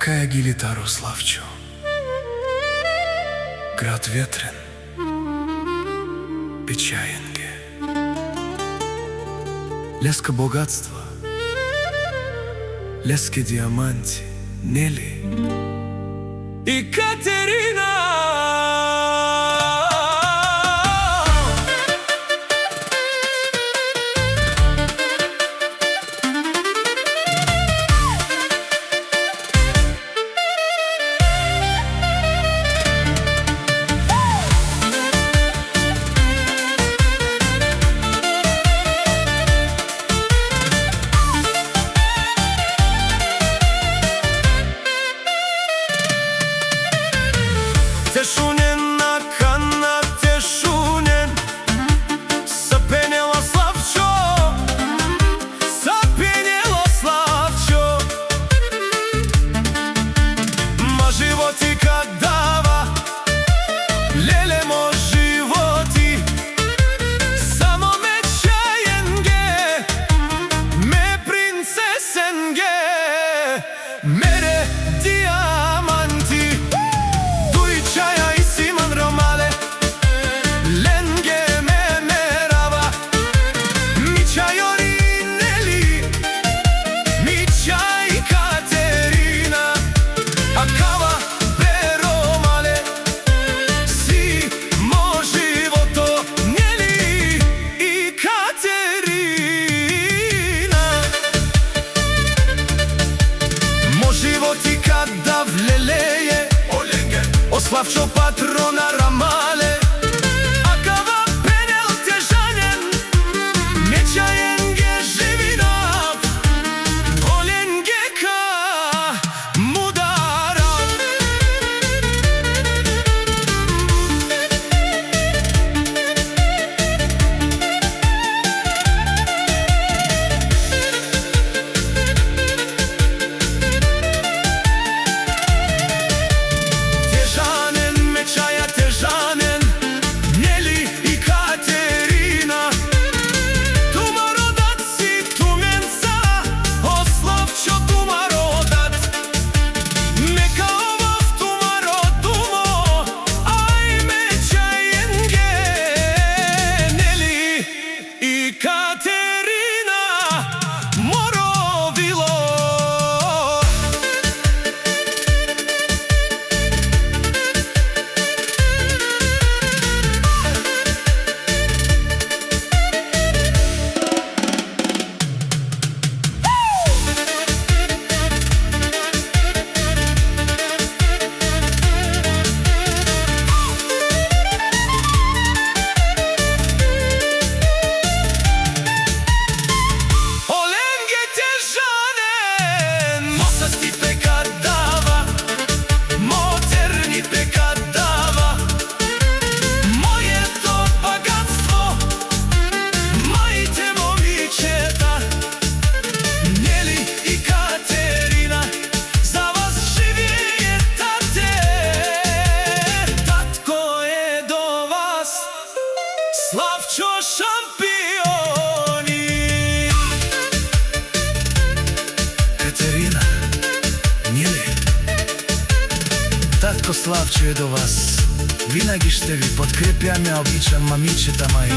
Какая гилитару Славчо, град ветрен, печаенге, леска богатства, лески диаманти, нели? И Катерина! Тешунен на канат, тешунен, сапенело Славчо, сапенело Славчо. Ма животи кадава, леле мо животи, само ме чаенге, ме принцесенге, мере диаманти. Kada vleleje o Slавчо patrona ramale, a kava penel težanen, mečajenge živinav, olenge ka mudara. Славчо шампиони. Катерина, нели? Татко Славчо е до вас. Винаги ще ви подкрепям, ја обичам мамичета мои.